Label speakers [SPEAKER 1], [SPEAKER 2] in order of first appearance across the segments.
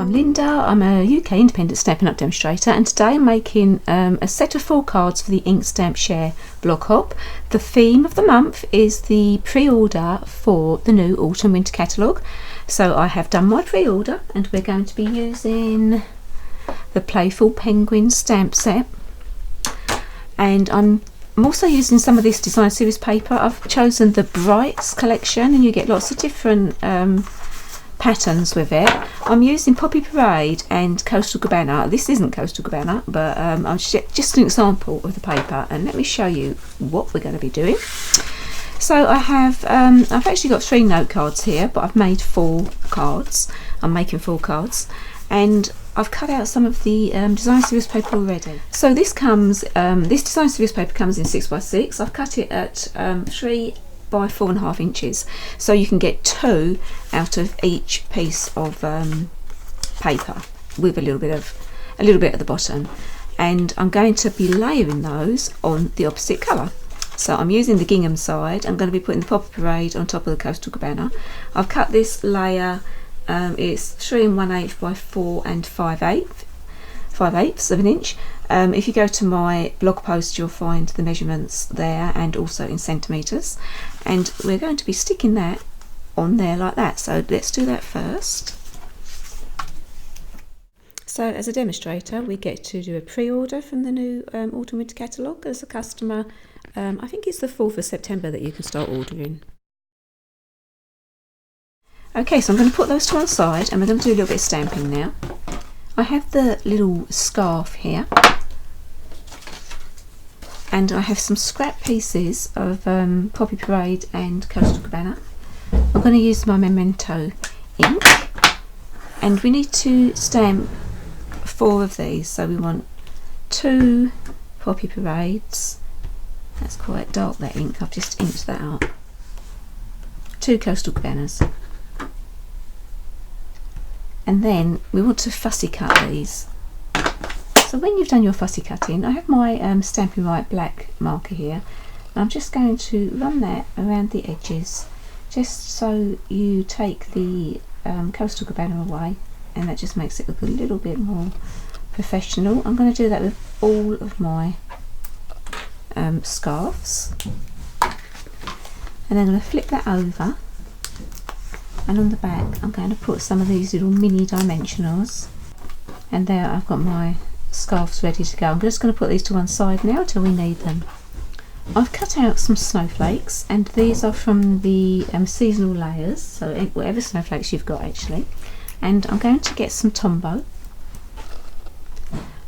[SPEAKER 1] I'm Linda, I'm a UK independent Stampin' Up demonstrator, and today I'm making a set of 4 cards for the Ink Stamp Share blog hop. The theme of the month is the pre-order for the new autumn winter catalogue. So I have done my pre-order and we're going to be using the Playful Penguin stamp set, and I'm also using some of this design series paper. I've chosen the Brights collection and you get lots of different patterns with it. I'm using Poppy Parade and Coastal Cabana. This isn't Coastal Cabana, but I'm just an example of the paper, and let me show you what we're going to be doing. So I have I've actually got 3 note cards here, but I've made 4 cards. I'm making 4 cards, and I've cut out some of the design series paper already. So this comes this design series paper comes in 6x6. I've cut it at 3 by 4.5 inches, so you can get 2 out of each piece of paper with a little bit at the bottom, and I'm going to be layering those on the opposite colour. So I'm using the gingham side. I'm going to be putting the Poppy Parade on top of the Coastal Cabana. I've cut this layer, it's 3 1/8 by 4 5/8 of an inch. If you go to my blog post, you'll find the measurements there and also in centimetres, and we're going to be sticking that on there like that. So let's do that first. So as a demonstrator, we get to do a pre-order from the new autumn winter catalogue. As a customer, I think it's the 4th of September that you can start ordering. Okay, so I'm going to put those to one side and we're going to do a little bit of stamping now. I have the little scarf here, and I have some scrap pieces of Poppy Parade and Coastal Cabana. I'm going to use my Memento ink, and we need to stamp 4 of these. So we want 2 Poppy Parades. That's quite dark, that ink. I've just inked that out. 2 Coastal Cabanas. And then we want to fussy cut these. So when you've done your fussy cutting, I have my Stampin' Right black marker here, and I'm just going to run that around the edges, just so you take the Coastal Cabana away, and that just makes it look a little bit more professional. I'm going to do that with all of my scarves, and then I'm going to flip that over, and on the back I'm going to put some of these little mini dimensionals, and there I've got my scarves ready to go. I'm just going to put these to one side now till we need them. I've cut out some snowflakes, and these are from the seasonal layers, so whatever snowflakes you've got actually, and I'm going to get some Tombow,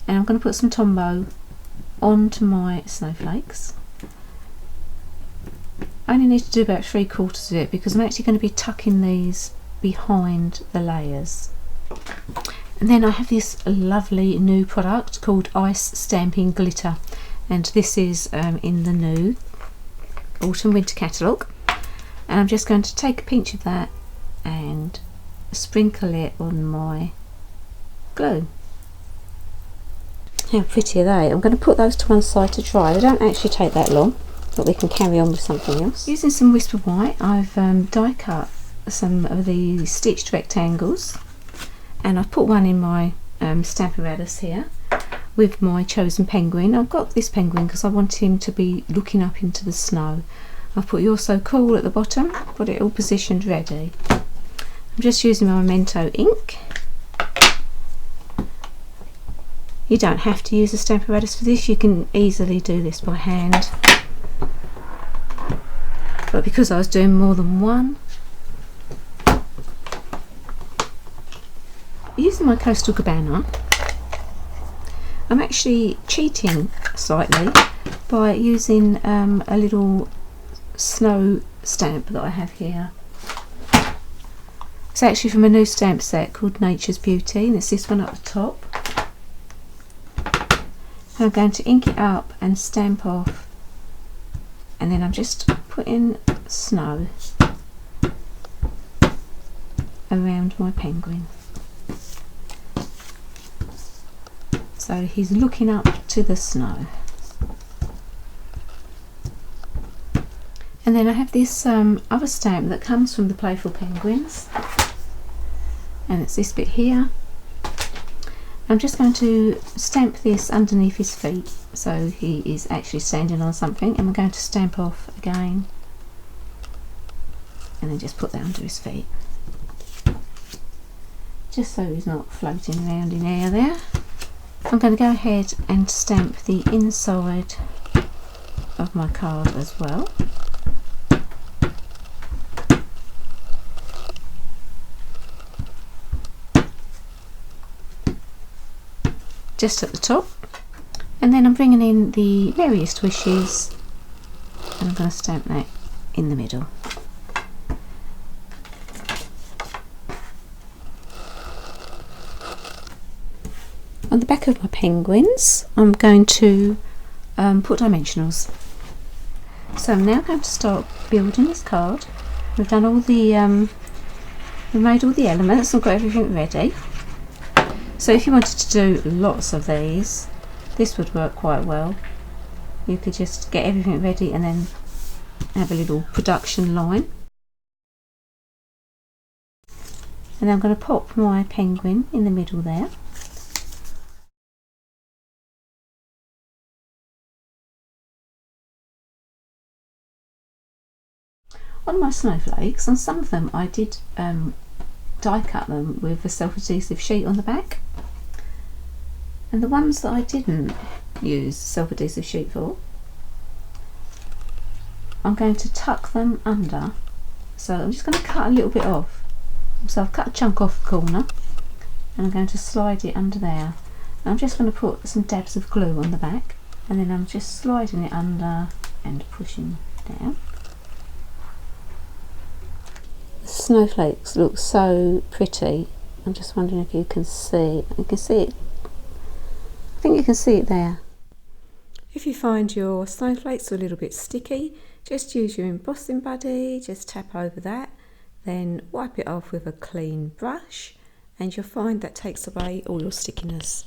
[SPEAKER 1] and I'm going to put some Tombow onto my snowflakes. I only need to do about 3/4 of it because I'm actually going to be tucking these behind the layers. And then I have this lovely new product called Ice Stamping Glitter, and this is in the new autumn winter catalogue, and I'm just going to take a pinch of that and sprinkle it on my glue. How pretty are they? I'm going to put those to one side to dry. They don't actually take that long, but we can carry on with something else. Using some Whisper White, I've die cut some of the stitched rectangles, and I've put one in my Stampin' Radius here with my chosen penguin. I've got this penguin because I want him to be looking up into the snow. I've put You're So Cool at the bottom, got it all positioned ready. I'm just using my Memento ink. You don't have to use a Stampin' Radius for this, you can easily do this by hand. But because I was doing more than one, using my Coastal Cabana, I'm actually cheating slightly by using a little snow stamp that I have here. It's actually from a new stamp set called Nature's Beauty, and it's this one up the top. And I'm going to ink it up and stamp off, and then I'm just putting snow around my penguin. So he's looking up to the snow. And then I have this other stamp that comes from the Playful Penguins, and it's this bit here, I'm just going to stamp this underneath his feet so he is actually standing on something, and we're going to stamp off again and then just put that under his feet, just so he's not floating around in air there. I'm going to go ahead and stamp the inside of my card as well. Just at the top, and then I'm bringing in the merriest wishes and I'm going to stamp that in the middle. On the back of my penguins I'm going to put dimensionals. So I'm now going to start building this card. We've done all the we've made all the elements and got everything ready. So if you wanted to do lots of these, this would work quite well. You could just get everything ready and then have a little production line. And I'm going to pop my penguin in the middle there. On my snowflakes, on some of them I did die cut them with a self-adhesive sheet on the back, and the ones that I didn't use self-adhesive sheet for, I'm going to tuck them under. So I'm just going to cut a little bit off. So I've cut a chunk off the corner and I'm going to slide it under there. I'm just going to put some dabs of glue on the back, and then I'm just sliding it under and pushing down. Snowflakes look so pretty. I'm just wondering if you can see. You can see it. I think you can see it there. If you find your snowflakes are a little bit sticky, just use your embossing buddy, just tap over that, then wipe it off with a clean brush, and you'll find that takes away all your stickiness.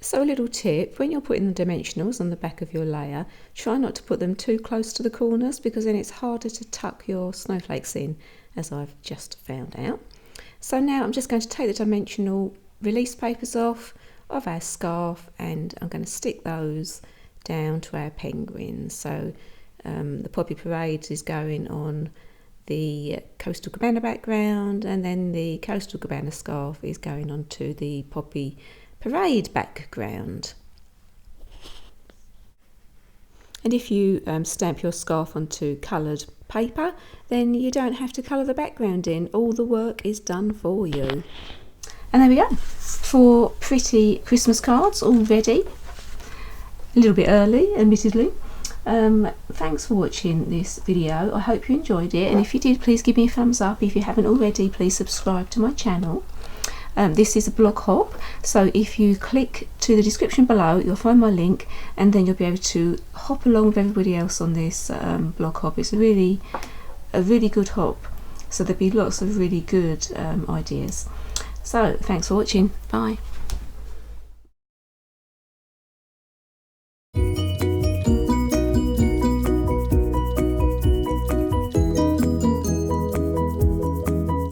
[SPEAKER 1] So a little tip, when you're putting the dimensionals on the back of your layer, try not to put them too close to the corners, because then it's harder to tuck your snowflakes in, as I've just found out. So now I'm just going to take the dimensional release papers off of our scarf, and I'm going to stick those down to our penguins. So the Poppy Parade is going on the Coastal Cabana background, and then the Coastal Cabana scarf is going on to the Poppy Parade background. And if you stamp your scarf onto coloured paper, then you don't have to colour the background in. All the work is done for you. And there we go, 4 pretty Christmas cards all ready. A little bit early, admittedly. Thanks for watching this video. I hope you enjoyed it, and if you did, please give me a thumbs up. If you haven't already, please subscribe to my channel. This is a blog hop, so if you click to the description below, you'll find my link, and then you'll be able to hop along with everybody else on this blog hop. It's a really good hop, so there'll be lots of really good ideas. So thanks for watching. Bye.